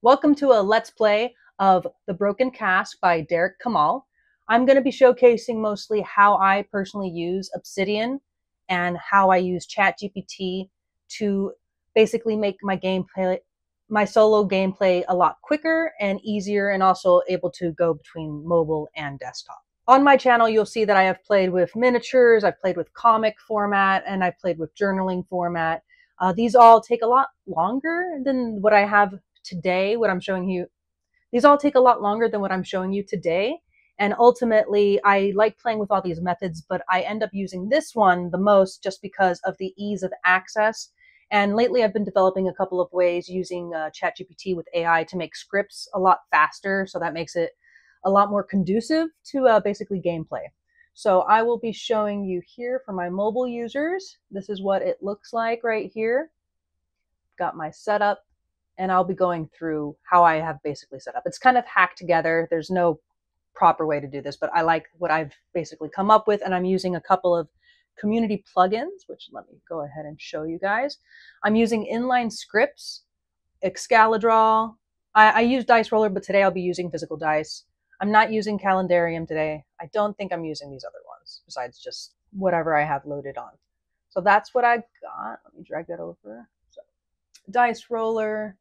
Welcome to a Let's Play of The Broken Cask by Derek Kamal. I'm going to be showcasing mostly how I personally use Obsidian and how I use ChatGPT to basically make my gameplay, my solo gameplay a lot quicker and easier, and also able to go between mobile and desktop. On my channel, you'll see that I have played with miniatures, I've played with comic format, and I've played with journaling format. These all take a lot longer than what I have today, what I'm showing you. These all take a lot longer than what I'm showing you today. And ultimately, I like playing with all these methods, but I end up using this one the most just because of the ease of access. And lately, I've been developing a couple of ways using ChatGPT with AI to make scripts a lot faster. So that makes it a lot more conducive to basically gameplay. So I will be showing you here for my mobile users. This is what it looks like right here. Got my setup, and I'll be going through how I have basically set up. It's kind of hacked together. There's no proper way to do this, but I like what I've basically come up with, and I'm using a couple of community plugins, which let me go ahead and show you guys. I'm using inline scripts, Excalidraw. I use Dice Roller, but today I'll be using physical dice. I'm not using Calendarium today. I don't think I'm using these other ones, besides just whatever I have loaded on. So that's what I got. Let me drag that over. So, Dice Roller,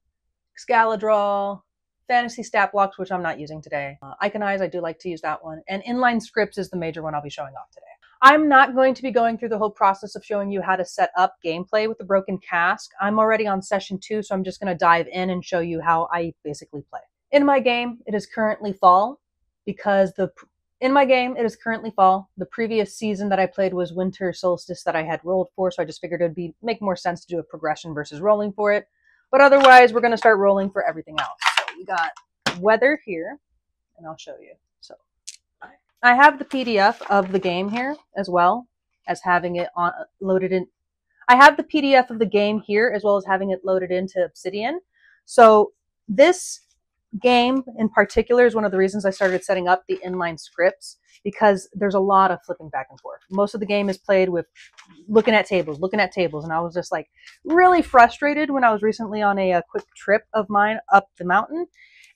Excalidraw, Fantasy Stat Blocks, which I'm not using today. Iconize, I do like to use that one. And inline scripts is the major one I'll be showing off today. I'm not going to be going through the whole process of showing you how to set up gameplay with the Broken Cask. I'm already on session 2, so I'm just going to dive in and show you how I basically play. In my game, it is currently fall because the previous season that I played was winter solstice that I had rolled for, so I just figured it'd make more sense to do a progression versus rolling for it. But otherwise, we're going to start rolling for everything else. So we got weather here, and I'll show you. So I have the PDF of the game here, as well as having it loaded in. I have the PDF of the game here, as well as having it loaded into Obsidian. So this game in particular is one of the reasons I started setting up the inline scripts, because there's a lot of flipping back and forth. Most of the game is played with looking at tables, and I was just like really frustrated when I was recently on a quick trip of mine up the mountain,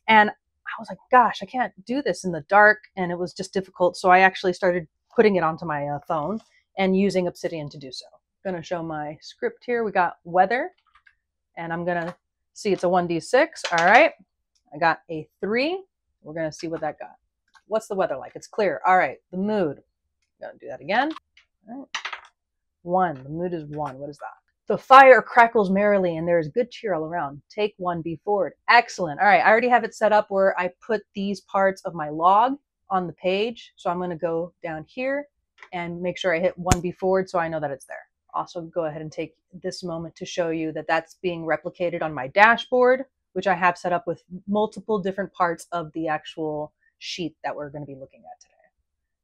and I was like, gosh, I can't do this in the dark, and it was just difficult. So I actually started putting it onto my phone and using Obsidian to do so. I'm going to show my script here. We got weather, and I'm going to see it's a 1d6. All right. I got a 3. We're going to see what that got. What's the weather like? It's clear. All right. The mood. I'm going to do that again. All right. 1. The mood is 1. What is that? The fire crackles merrily, and there is good cheer all around. Take 1, be forward. Excellent. All right. I already have it set up where I put these parts of my log on the page. So I'm going to go down here and make sure I hit 1, be forward, so I know that it's there. Also, go ahead and take this moment to show you that that's being replicated on my dashboard, which I have set up with multiple different parts of the actual sheet that we're going to be looking at today.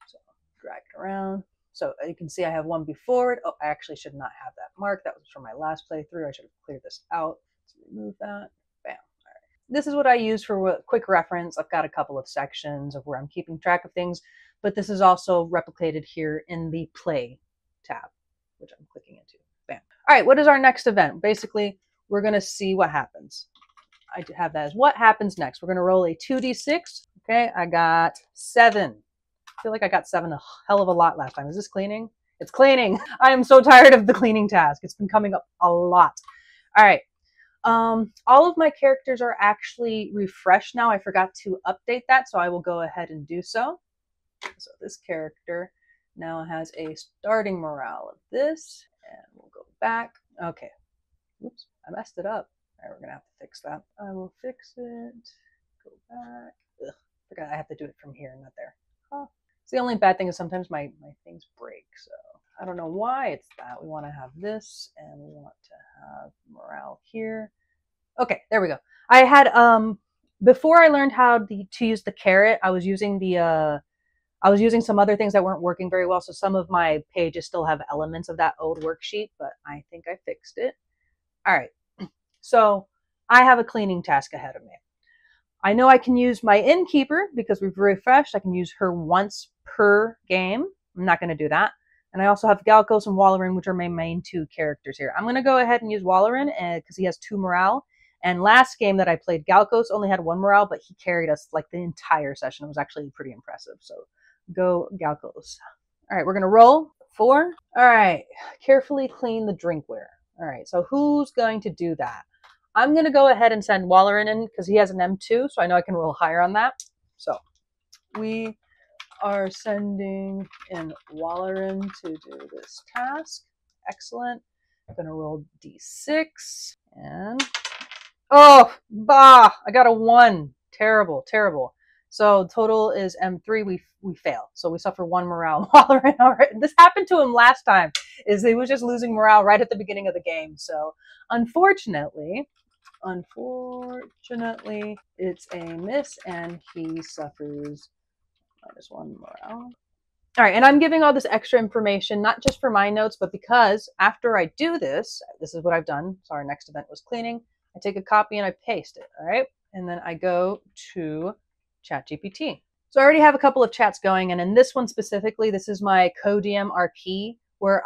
So drag it around. So you can see I have 1 be forward. Oh, I actually should not have that marked. That was from my last playthrough. I should have cleared this out. Let's remove that. Bam. All right. This is what I use for quick reference. I've got a couple of sections of where I'm keeping track of things, but this is also replicated here in the play tab, which I'm clicking into. Bam. All right, what is our next event? Basically, we're going to see what happens. I have that as what happens next. We're going to roll a 2d6. Okay, I got 7. I feel like I got 7 a hell of a lot last time. Is this cleaning? It's cleaning. I am so tired of the cleaning task. It's been coming up a lot. All right. All of my characters are actually refreshed now. I forgot to update that, so I will go ahead and do so. So this character now has a starting morale of this, and we'll go back. Okay. Oops, I messed it up. All right, we're going to have to fix that. I will fix it. Go back. Ugh, forgot I have to do it from here, not there. Huh. So the only bad thing is sometimes my things break. So I don't know why it's that. We want to have this, and we want to have morale here. Okay, there we go. I had, before I learned how to use the carrot, I was using some other things that weren't working very well. So some of my pages still have elements of that old worksheet, but I think I fixed it. All right. So I have a cleaning task ahead of me. I know I can use my innkeeper because we've refreshed. I can use her once per game. I'm not going to do that. And I also have Galcos and Wallerin, which are my main 2 characters here. I'm going to go ahead and use Wallerin because he has 2 morale. And last game that I played, Galcos only had 1 morale, but he carried us like the entire session. It was actually pretty impressive. So go Galcos. All right, we're going to roll 4. All right, carefully clean the drinkware. All right, so who's going to do that? I'm going to go ahead and send Wallerin in because he has an M2, so I know I can roll higher on that. So we are sending in Wallerin to do this task. Excellent. I'm going to roll D6 and oh, bah, I got a 1. Terrible, terrible. So total is M3. We fail. So we suffer 1 morale. This happened to him last time, is he was just losing morale right at the beginning of the game. So unfortunately, it's a miss and he suffers -1 morale. All right, and I'm giving all this extra information, not just for my notes, but because after I do this, this is what I've done. So our next event was cleaning. I take a copy and I paste it, all right? And then I go to ChatGPT. So I already have a couple of chats going, and in this one specifically, this is my co-DM RP, where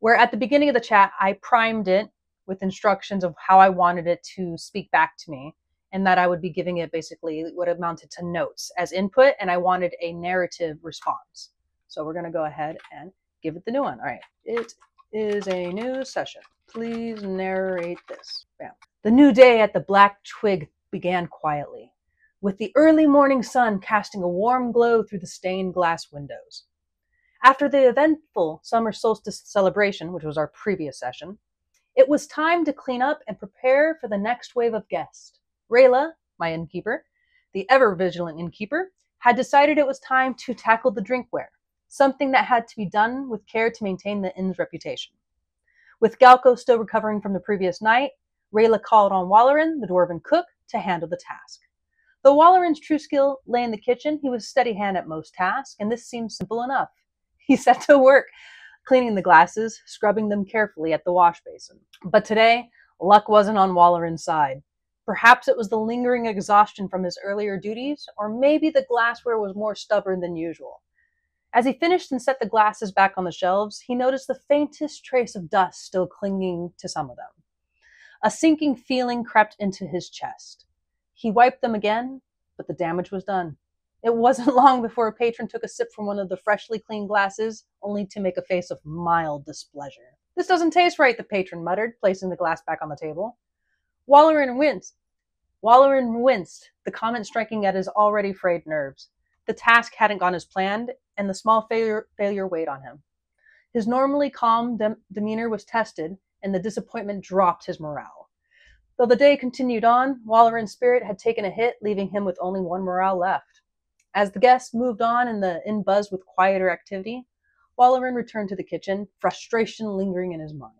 where at the beginning of the chat, I primed it with instructions of how I wanted it to speak back to me, and that I would be giving it basically what amounted to notes as input, and I wanted a narrative response. So we're gonna go ahead and give it the new one. All right, it is a new session. Please narrate this. Bam. The new day at the Black Twig began quietly, with the early morning sun casting a warm glow through the stained glass windows. After the eventful summer solstice celebration, which was our previous session, it was time to clean up and prepare for the next wave of guests. Rayla, my innkeeper, the ever-vigilant innkeeper, had decided it was time to tackle the drinkware, something that had to be done with care to maintain the inn's reputation. With Galco still recovering from the previous night, Rayla called on Wallerin, the dwarven cook, to handle the task. Though Wallerin's true skill lay in the kitchen, he was a steady hand at most tasks, and this seemed simple enough. He set to work, cleaning the glasses, scrubbing them carefully at the wash basin. But today, luck wasn't on Wallerin's side. Perhaps it was the lingering exhaustion from his earlier duties, or maybe the glassware was more stubborn than usual. As he finished and set the glasses back on the shelves, he noticed the faintest trace of dust still clinging to some of them. A sinking feeling crept into his chest. He wiped them again, but the damage was done. It wasn't long before a patron took a sip from one of the freshly cleaned glasses, only to make a face of mild displeasure. "This doesn't taste right," the patron muttered, placing the glass back on the table. Wallerin winced, the comment striking at his already frayed nerves. The task hadn't gone as planned, and the small failure weighed on him. His normally calm demeanor was tested, and the disappointment dropped his morale. Though the day continued on, Wallerin's spirit had taken a hit, leaving him with only 1 morale left. As the guests moved on and the inn buzzed with quieter activity, Wallerin returned to the kitchen, frustration lingering in his mind.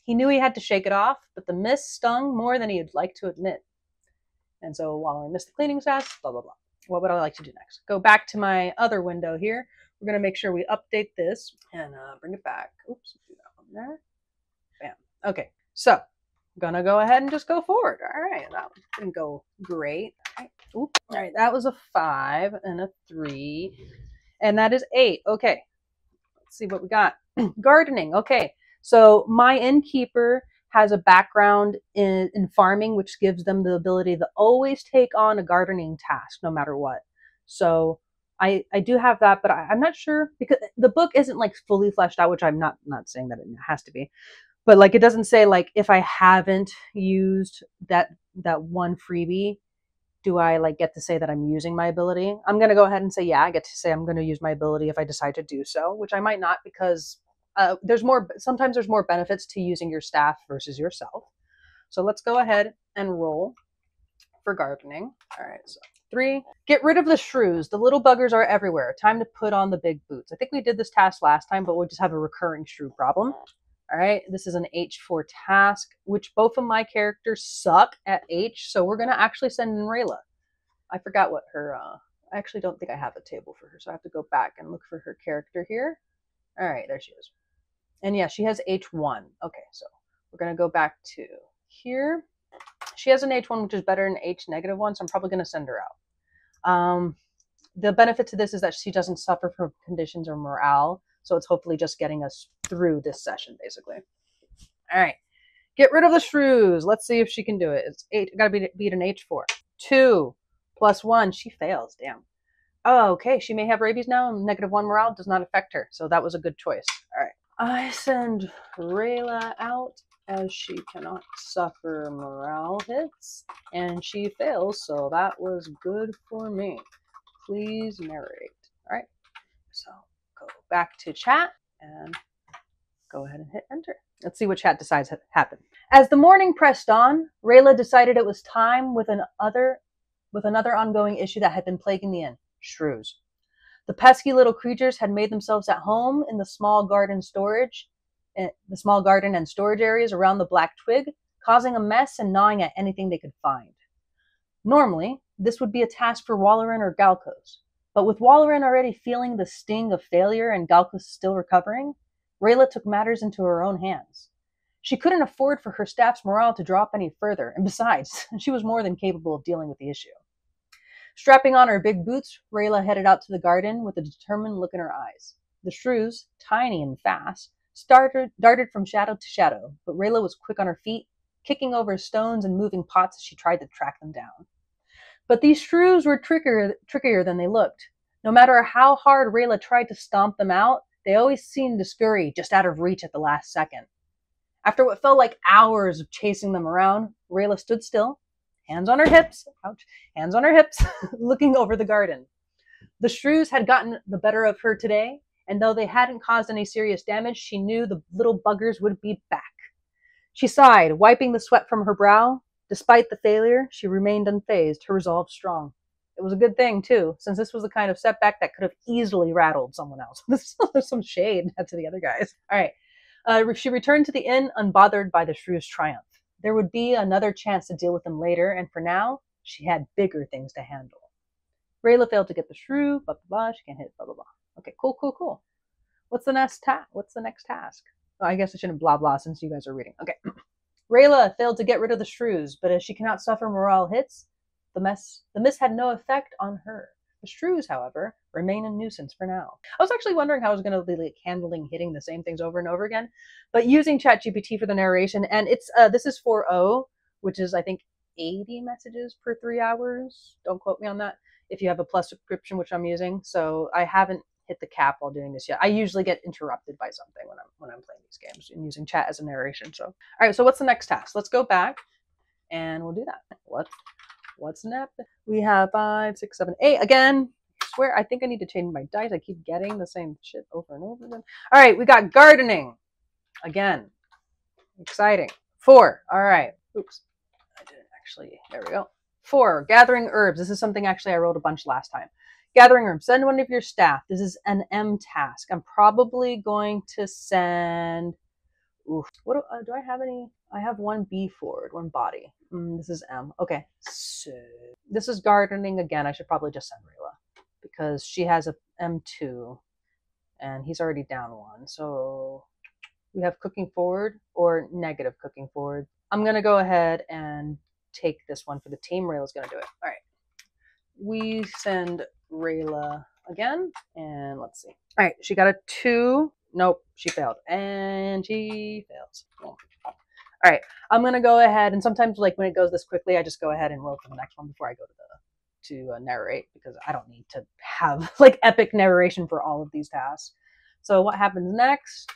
He knew he had to shake it off, but the miss stung more than he'd like to admit. And so Wallerin missed the cleaning task, blah, blah, blah. What would I like to do next? Go back to my other window here. We're going to make sure we update this and bring it back. Oops, do that one there. Bam. Okay, so I'm going to go ahead and just go forward. All right, that didn't go great. All right. Oops. All right, that was a 5 and a 3, and that is 8. Okay, let's see what we got. Gardening. Okay, so my innkeeper has a background in farming, which gives them the ability to always take on a gardening task, no matter what. So I do have that, but I'm not sure, because the book isn't like fully fleshed out, which I'm not saying that it has to be, but like it doesn't say like if I haven't used that one freebie, do I like get to say that I'm using my ability? I'm going to go ahead and say, yeah, I get to say I'm going to use my ability if I decide to do so, which I might not, because sometimes there's more benefits to using your staff versus yourself. So let's go ahead and roll for gardening. All right, so 3. Get rid of the shrews. The little buggers are everywhere. Time to put on the big boots. I think we did this task last time, but we'll just have a recurring shrew problem. All right, this is an H4 task, which both of my characters suck at H, so we're going to actually send in Rayla. I forgot what her, I actually don't think I have a table for her, so I have to go back and look for her character here. All right, there she is. And yeah, she has H1. Okay, so we're going to go back to here. She has an H1, which is better than H-1, so I'm probably going to send her out. The benefit to this is that she doesn't suffer from conditions or morale, so it's hopefully just getting us through this session, basically. All right. Get rid of the shrews. Let's see if she can do it. It's 8. Gotta beat an H4. 2 plus 1. She fails. Damn. Oh, okay. She may have rabies now. -1 morale does not affect her. So that was a good choice. All right. I send Rayla out as she cannot suffer morale hits. And she fails. So that was good for me. Please narrate. All right. So go back to chat and go ahead and hit enter. Let's see what chat decides happened. As the morning pressed on, Rayla decided it was time with another ongoing issue that had been plaguing the inn: shrews. The pesky little creatures had made themselves at home in the small garden and storage areas around the black twig, causing a mess and gnawing at anything they could find. Normally, this would be a task for Walleran or Galcos, but with Walleran already feeling the sting of failure and Galcos still recovering, Rayla took matters into her own hands. She couldn't afford for her staff's morale to drop any further, and besides, she was more than capable of dealing with the issue. Strapping on her big boots, Rayla headed out to the garden with a determined look in her eyes. The shrews, tiny and fast, darted from shadow to shadow, but Rayla was quick on her feet, kicking over stones and moving pots as she tried to track them down. But these shrews were trickier than they looked. No matter how hard Rayla tried to stomp them out, they always seemed to scurry just out of reach at the last second. After what felt like hours of chasing them around, Rayla stood still, hands on her hips, looking over the garden. The shrews had gotten the better of her today, and though they hadn't caused any serious damage, she knew the little buggers would be back. She sighed, wiping the sweat from her brow. Despite the failure, she remained unfazed, her resolve strong. It was a good thing, too, since this was the kind of setback that could have easily rattled someone else. There's some shade to the other guys. All right. She returned to the inn, unbothered by the shrew's triumph. There would be another chance to deal with them later, and for now, she had bigger things to handle. Rayla failed to get the shrew, blah, blah, blah. She can't hit, blah, blah, blah. Okay, cool. What's the next task? Oh, I guess I shouldn't blah, blah since you guys are reading. Okay. Rayla failed to get rid of the shrews, but as she cannot suffer morale hits, the mist had no effect on her. The shrews, however, remain a nuisance for now. I was actually wondering how I was going to be handling hitting the same things over and over again, but using ChatGPT for the narration, and it's this is 4.0, which is I think 80 messages per 3 hours. Don't quote me on that. If you have a Plus subscription, which I'm using, so I haven't hit the cap while doing this yet. I usually get interrupted by something when I'm playing these games and using chat as a narration. So, all right. So what's the next task? Let's go back, and we'll do that. What's next? We have 5, 6, 7, 8 again. I swear, I think I need to change my dice. I keep getting the same shit over and over again. All right, we got gardening again. Exciting. 4. All right. Oops. I didn't actually. There we go. 4. Gathering herbs. This is something actually I rolled a bunch last time. Gathering herbs. Send one of your staff. This is an M task. I'm probably going to send. Oof. What do I have any? I have 1 B forward, 1 body. This is M. Okay. So this is gardening again. I should probably just send Rayla because she has a M2 and he's already down 1. So we have cooking forward or negative cooking forward. I'm going to go ahead and take this one for the team. Rayla's going to do it. All right. We send Rayla again and let's see. All right. She got a 2. Nope, she failed. And she fails. Oh. All right, I'm going to go ahead, and sometimes like when it goes this quickly, I just go ahead and roll for the next one before I go to narrate because I don't need to have like epic narration for all of these tasks. So what happens next?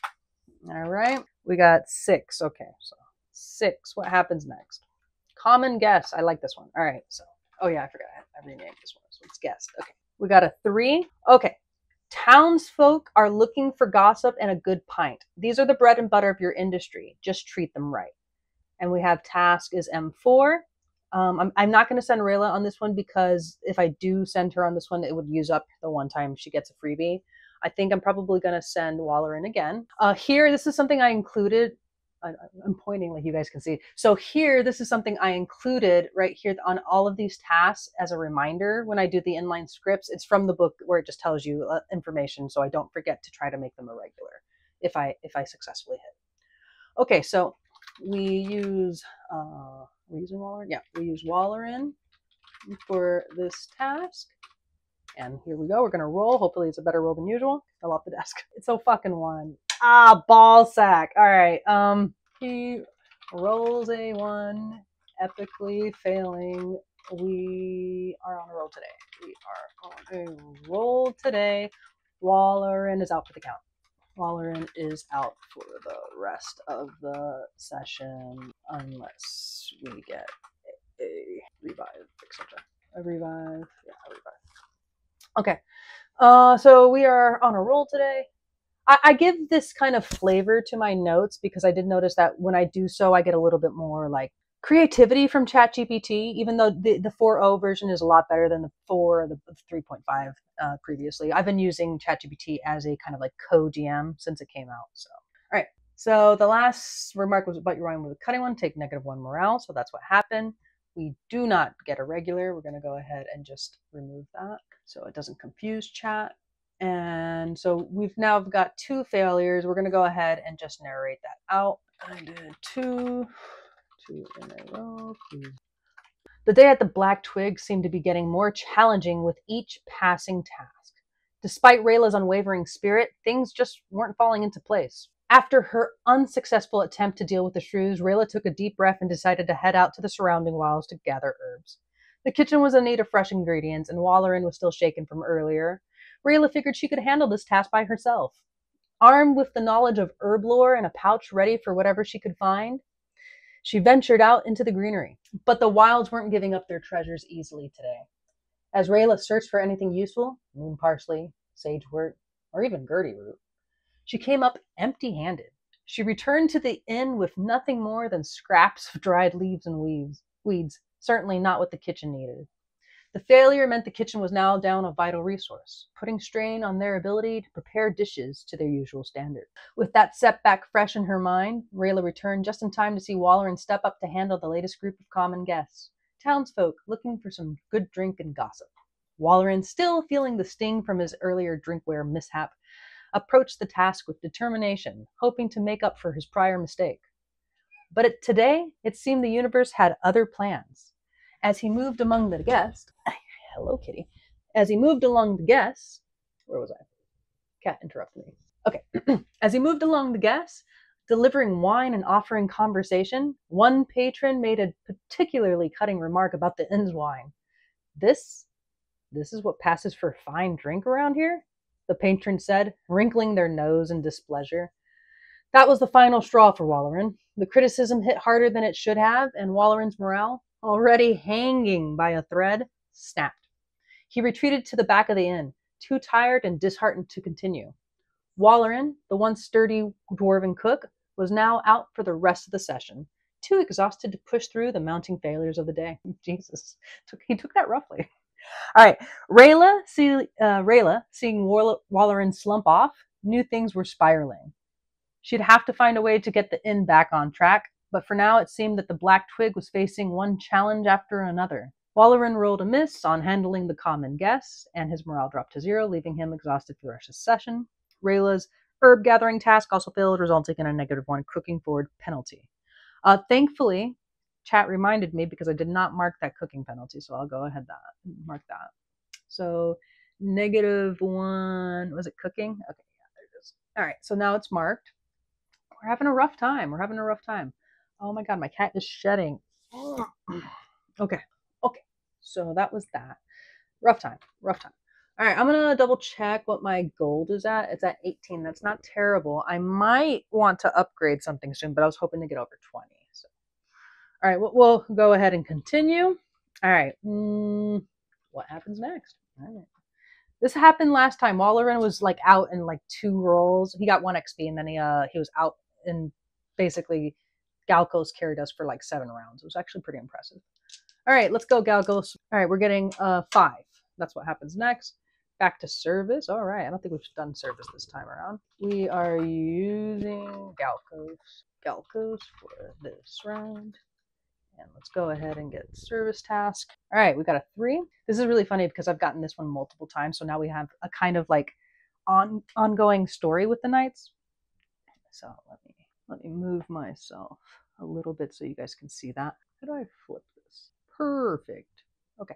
All right, we got 6. Okay, so 6. What happens next? Common guess. I like this one. All right, so, oh yeah, I forgot. I renamed this one. So it's guessed. Okay, we got a 3. Okay. Townsfolk are looking for gossip and a good pint. These are the bread and butter of your industry. Just treat them right. And we have task is M4. I'm not going to send Rayla on this one because if I do send her on this one, it would use up the one time she gets a freebie. I think I'm probably going to send Walleran again. Here, this is something I included. I'm pointing like you guys can see. So here, this is something I included right here on all of these tasks as a reminder when I do the inline scripts. It's from the book where it just tells you information so I don't forget to try to make them a regular if I successfully hit. Okay, so we use, we're using Walleran? Yeah, we use Walleran for this task. And here we go. We're going to roll. Hopefully it's a better roll than usual. Fell off the desk. It's so fucking one. Ah, ball sack. All right. Rolls a 1, epically failing. We are on a roll today. We are on a roll today. Wallerin is out for the count. Wallerin is out for the rest of the session unless we get a revive, etc. A revive, yeah, a revive. Okay, so we are on a roll today. I give this kind of flavor to my notes because I did notice that when I do so, I get a little bit more like creativity from ChatGPT, even though the 4.0 version is a lot better than the 4 or the 3.5 previously. I've been using ChatGPT as a kind of like co-DM since it came out. So, all right. So the last remark was about your rhyme with a cutting one, take -1 morale. So that's what happened. We do not get a regular. We're going to go ahead and just remove that so it doesn't confuse chat. And so we've now got 2 failures. We're going to go ahead and just narrate that out. I did 2 in a row. The day at the Black Twig seemed to be getting more challenging with each passing task. Despite Rayla's unwavering spirit, things just weren't falling into place. After her unsuccessful attempt to deal with the shrews, Rayla took a deep breath and decided to head out to the surrounding wilds to gather herbs. The kitchen was in need of fresh ingredients, and Wallerin was still shaken from earlier. Rayla figured she could handle this task by herself. Armed with the knowledge of herb lore and a pouch ready for whatever she could find, she ventured out into the greenery. But the wilds weren't giving up their treasures easily today. As Rayla searched for anything useful, moon parsley, sagewort, or even Gertie root, she came up empty-handed. She returned to the inn with nothing more than scraps of dried leaves and weeds, certainly not what the kitchen needed. The failure meant the kitchen was now down a vital resource, putting strain on their ability to prepare dishes to their usual standard. With that setback fresh in her mind, Rayla returned just in time to see Wallerin step up to handle the latest group of common guests, townsfolk looking for some good drink and gossip. Wallerin, still feeling the sting from his earlier drinkware mishap, approached the task with determination, hoping to make up for his prior mistake. But today, it seemed the universe had other plans. As he moved among the guests, hello, kitty. As he moved along the guests, where was I? Cat interrupted me. Okay. As he moved along the guests, delivering wine and offering conversation, one patron made a particularly cutting remark about the inn's wine. This is what passes for fine drink around here? The patron said, wrinkling their nose in displeasure. That was the final straw for Wallerin. The criticism hit harder than it should have, and Wallerin's morale, already hanging by a thread, snapped. He retreated to the back of the inn, too tired and disheartened to continue. Wallerin, the once sturdy dwarven cook, was now out for the rest of the session, too exhausted to push through the mounting failures of the day. Jesus, he took that roughly. All right, Rayla, seeing Wallerin slump off, knew things were spiraling. She'd have to find a way to get the inn back on track, but for now it seemed that the Black Twig was facing one challenge after another. Wallerin rolled a miss on handling the common guests, and his morale dropped to 0, leaving him exhausted for the rest of the session. Rayla's herb gathering task also failed, resulting in a -1 cooking forward penalty. Thankfully, chat reminded me because I did not mark that cooking penalty, so I'll go ahead and mark that. So -1, was it cooking? Okay, yeah, there it is. All right, so now it's marked. We're having a rough time. Oh my God, my cat is shedding. Okay. So that was that. Rough time. All right, I'm going to double check what my gold is at. It's at 18. That's not terrible. I might want to upgrade something soon, but I was hoping to get over 20. So, all right, we'll go ahead and continue. All right. What happens next? All right. This happened last time. Wallerin was like out in like 2 rolls. He got 1 XP, and then he was out, and basically Galcos carried us for like 7 rounds. It was actually pretty impressive. All right, let's go, Galcos. All right, we're getting 5. That's what happens next. Back to service. All right, I don't think we've done service this time around. We are using Galcos for this round. And let's go ahead and get service task. All right, we got a 3. This is really funny because I've gotten this one multiple times. So now we have a kind of like ongoing story with the knights. So let me move myself a little bit so you guys can see that. How do I flip this? Perfect. Okay.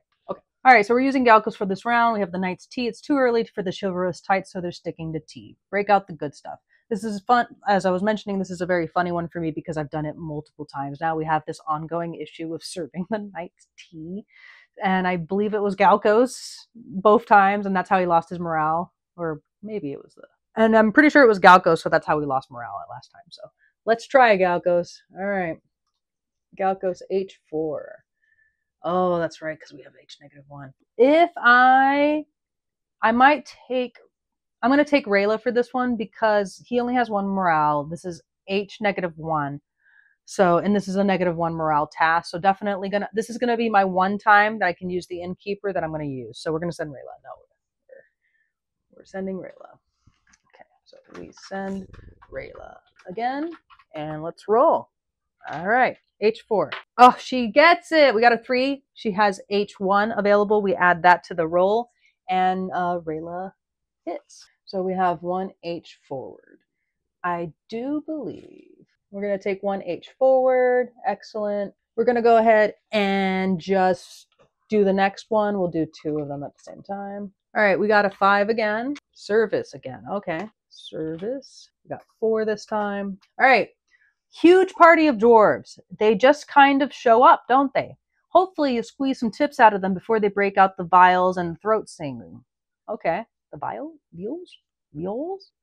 All right, so we're using Galcos for this round. We have the Knight's Tea. It's too early for the chivalrous tights, so they're sticking to tea. Break out the good stuff. This is fun. As I was mentioning, this is a very funny one for me because I've done it multiple times. Now we have this ongoing issue of serving the knight's tea. And I believe it was Galco's both times, and that's how he lost his morale. Or maybe it was the... And I'm pretty sure it was Galco's, so that's how we lost morale at last time. So let's try Galco's. All right. Galco's H4. Oh, that's right, because we have H-1. If I might take... I'm going to take Rayla for this one because he only has 1 morale. This is H-1. So, and this is a -1 morale task. So definitely this is going to be my one time that I can use the innkeeper that I'm going to use. So we're going to send Rayla. No, we're sending Rayla. Okay, so we send Rayla again, and let's roll. All right, H4. Oh, she gets it. We got a 3. She has H1 available. We add that to the roll, and Rayla hits. So we have 1 H forward. I do believe we're going to take 1 H forward. Excellent. We're going to go ahead and just do the next one. We'll do 2 of them at the same time. All right, we got a 5 again. Service again. Okay, service. We got 4 this time. All right, huge party of dwarves. They just kind of show up, don't they? Hopefully you squeeze some tips out of them before they break out the vials and throat singing. Okay, the viols?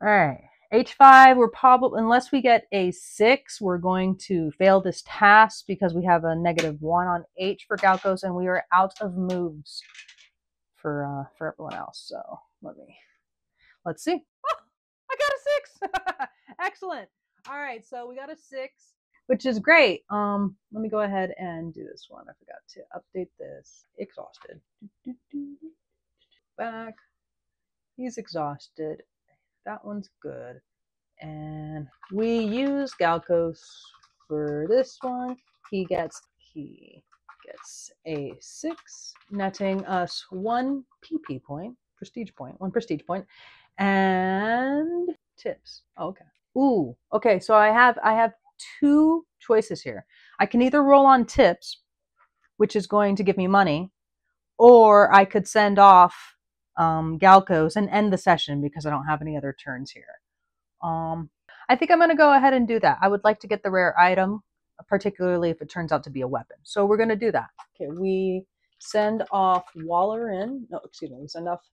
All right. H5, we're probably, unless we get a 6, we're going to fail this task because we have a -1 on H for Galcos, and we are out of moves for everyone else. So let's see. Oh, I got a 6. Excellent. All right, so we got a 6, which is great. Let me go ahead and do this one. I forgot to update this. Exhausted. Back. He's exhausted. That one's good. And we use Galcos for this one. He gets a 6, netting us 1 PP point, prestige point, 1 prestige point, and tips. Oh, okay. Ooh, okay. So I have 2 choices here. I can either roll on tips, which is going to give me money, or I could send off Galcos and end the session because I don't have any other turns here. I think I'm going to go ahead and do that. I would like to get the rare item, particularly if it turns out to be a weapon. So we're going to do that. Okay, we send off we send off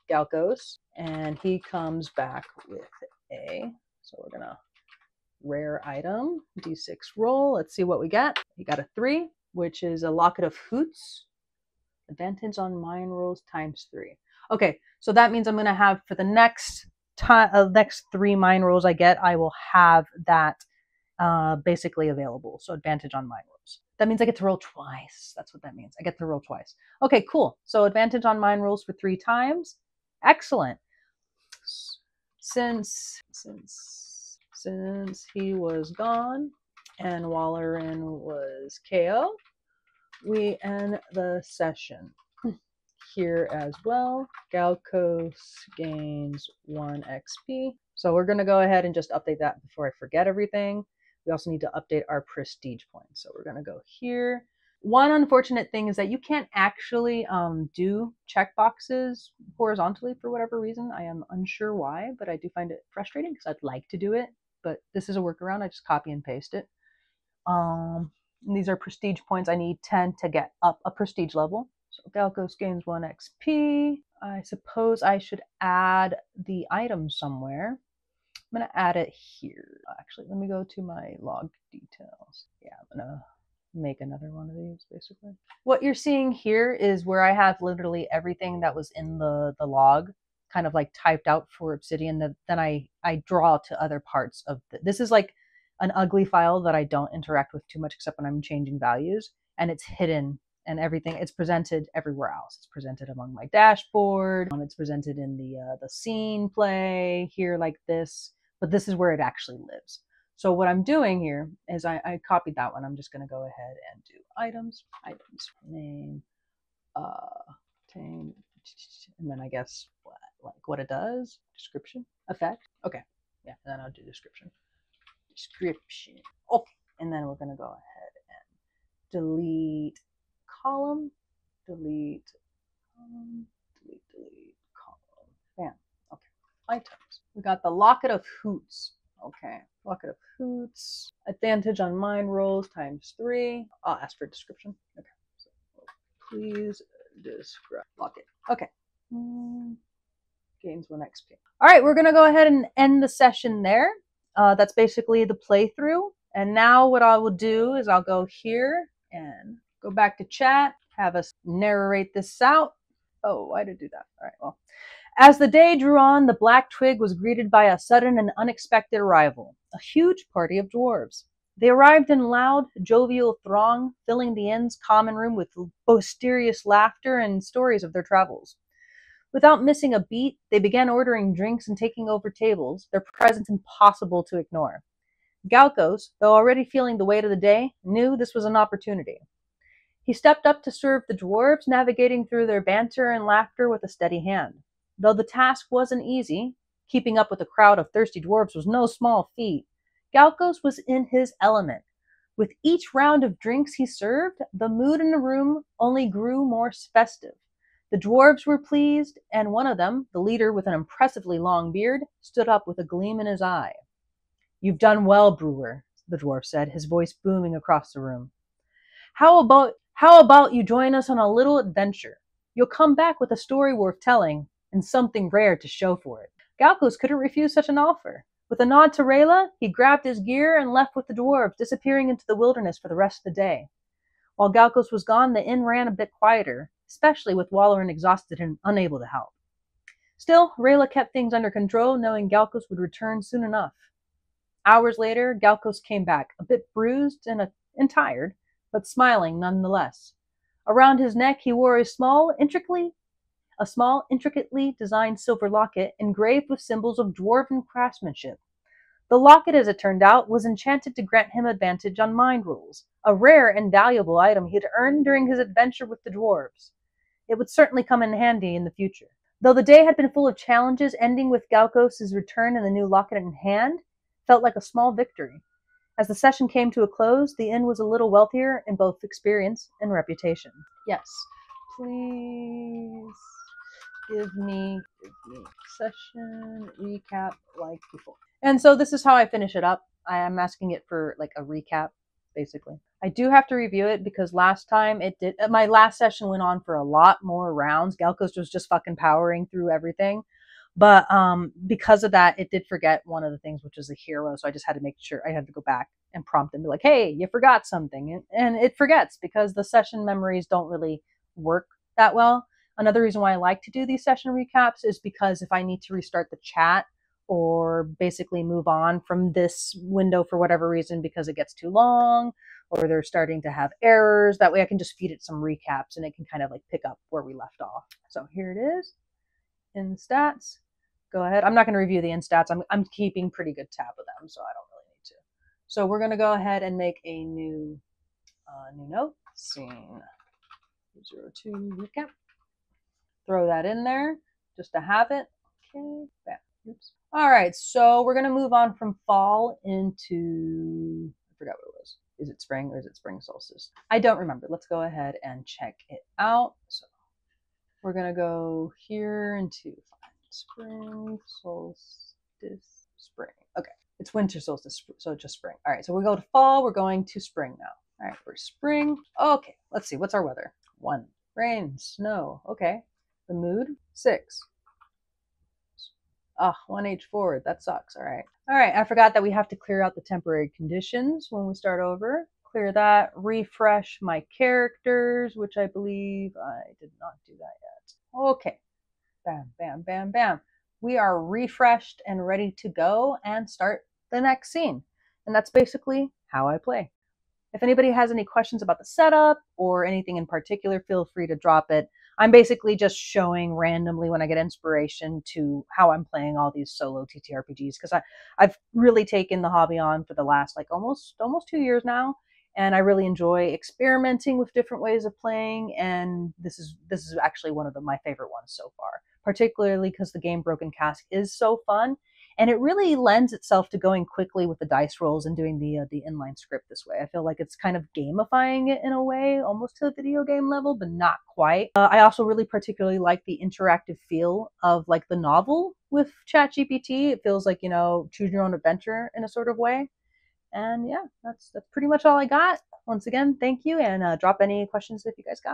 Galcos, and he comes back with a... So we're going to rare item, D6 roll. Let's see what we get. He got a 3, which is a Locket of Hoots. Advantage on mine rolls ×3. Okay, so that means I'm going to have for the next 3 mine rolls I get, I will have that basically available. So advantage on mine rolls. That means I get to roll twice. That's what that means. I get to roll twice. Okay, cool. So advantage on mine rolls for 3 times. Excellent. Since he was gone and Wallerin was KO, we end the session. Here as well, Galcos gains 1 XP. So we're going to go ahead and just update that before I forget everything. We also need to update our prestige points. So we're going to go here. One unfortunate thing is that you can't actually do checkboxes horizontally for whatever reason. I am unsure why, but I do find it frustrating because I'd like to do it. But this is a workaround. I just copy and paste it. These are prestige points. I need 10 to get up a prestige level. So Galcos gains 1 XP. I suppose I should add the item somewhere. I'm going to add it here. Actually, let me go to my log details. Yeah, I'm going to make another one of these, basically. What you're seeing here is where I have literally everything that was in the log kind of like typed out for Obsidian. Then I draw to other parts of this is like an ugly file that I don't interact with too much except when I'm changing values, and it's hidden. And everything, it's presented everywhere else. It's presented among my dashboard. It's presented in the scene play here like this, but this is where it actually lives. So what I'm doing here is I copied that one. I'm just going to go ahead and do items, name, and then I guess what it does, description, effect. Okay, yeah, and then I'll do description. Okay, and then we're going to go ahead and delete column, delete column. Bam. Okay. Items. We got the Locket of Hoots. Okay. Bucket of hoots. Advantage on mind rolls ×3. I'll ask for a description. Okay. So, please describe. Bucket. Okay. Gains 1 XP. All right, we're going to go ahead and end the session there. That's basically the playthrough. And now what I will do is I'll go here and go back to chat, have us narrate this out. Oh, why did I do that? All right, well. As the day drew on, the Black Twig was greeted by a sudden and unexpected arrival, a huge party of dwarves. They arrived in loud, jovial throng, filling the inn's common room with boisterous laughter and stories of their travels. Without missing a beat, they began ordering drinks and taking over tables, their presence impossible to ignore. Galkos, though already feeling the weight of the day, knew this was an opportunity. He stepped up to serve the dwarves, navigating through their banter and laughter with a steady hand. Though the task wasn't easy, keeping up with a crowd of thirsty dwarves was no small feat. Galkos was in his element. With each round of drinks he served, the mood in the room only grew more festive. The dwarves were pleased, and one of them, the leader with an impressively long beard, stood up with a gleam in his eye. "You've done well, brewer," the dwarf said, his voice booming across the room. How about you join us on a little adventure? You'll come back with a story worth telling, and something rare to show for it. Galkos couldn't refuse such an offer. With a nod to Rayla, he grabbed his gear and left with the dwarves, disappearing into the wilderness for the rest of the day. While Galkos was gone, the inn ran a bit quieter, especially with Walleran exhausted and unable to help. Still, Rayla kept things under control, knowing Galkos would return soon enough. Hours later, Galkos came back, a bit bruised and tired, but smiling nonetheless. Around his neck, he wore a small, intricately designed silver locket engraved with symbols of dwarven craftsmanship. The locket, as it turned out, was enchanted to grant him advantage on mind rolls, a rare and valuable item he had earned during his adventure with the dwarves. It would certainly come in handy in the future. Though the day had been full of challenges, ending with Galkos' return and the new locket in hand felt like a small victory. As the session came to a close, the inn was a little wealthier in both experience and reputation. Yes, please. Give me session recap like before. And so this is how I finish it up. I am asking it for like a recap, basically. I do have to review it because last time my last session went on for a lot more rounds. Galkos was just fucking powering through everything. But because of that, it did forget one of the things, which is a hero. So I just had to make sure I had to go back and prompt and be like, hey, you forgot something. And it forgets because the session memories don't really work that well. Another reason why I like to do these session recaps is because if I need to restart the chat or basically move on from this window for whatever reason because it gets too long or they're starting to have errors, that way I can just feed it some recaps and it can kind of like pick up where we left off. So here it is. In stats. Go ahead. I'm not going to review the in stats. I'm keeping pretty good tab of them, so I don't really need to. So we're going to go ahead and make a new note. Scene 02 recap. Throw that in there just to have it. Okay. Bam. Oops. All right. So we're going to move on from fall into, I forgot what it was. Is it spring or is it spring solstice? I don't remember. Let's go ahead and check it out. So we're going to go here into spring, solstice, spring. Okay, it's winter solstice, so just spring. All right, so we go to fall, we're going to spring now. All right, for spring. Okay, let's see, what's our weather? 1, rain, snow. Okay, the mood, 6. 1H forward, that sucks. All right, I forgot that we have to clear out the temporary conditions when we start over. Clear that, refresh my characters, which I believe I did not do that yet. Okay. Bam, bam, bam, bam. We are refreshed and ready to go and start the next scene. And that's basically how I play. If anybody has any questions about the setup or anything in particular, feel free to drop it. I'm basically just showing randomly when I get inspiration to how I'm playing all these solo TTRPGs because I've really taken the hobby on for the last like almost 2 years now. And I really enjoy experimenting with different ways of playing. And this is actually one of my favorite ones so far, particularly because the game Broken Cask is so fun. And it really lends itself to going quickly with the dice rolls and doing the inline script this way. I feel like it's kind of gamifying it in a way, almost to a video game level, but not quite. I also really particularly like the interactive feel of like the novel with ChatGPT. It feels like, you know, choose your own adventure in a sort of way. And yeah, that's pretty much all I got. Once again, thank you, and drop any questions if you guys got them.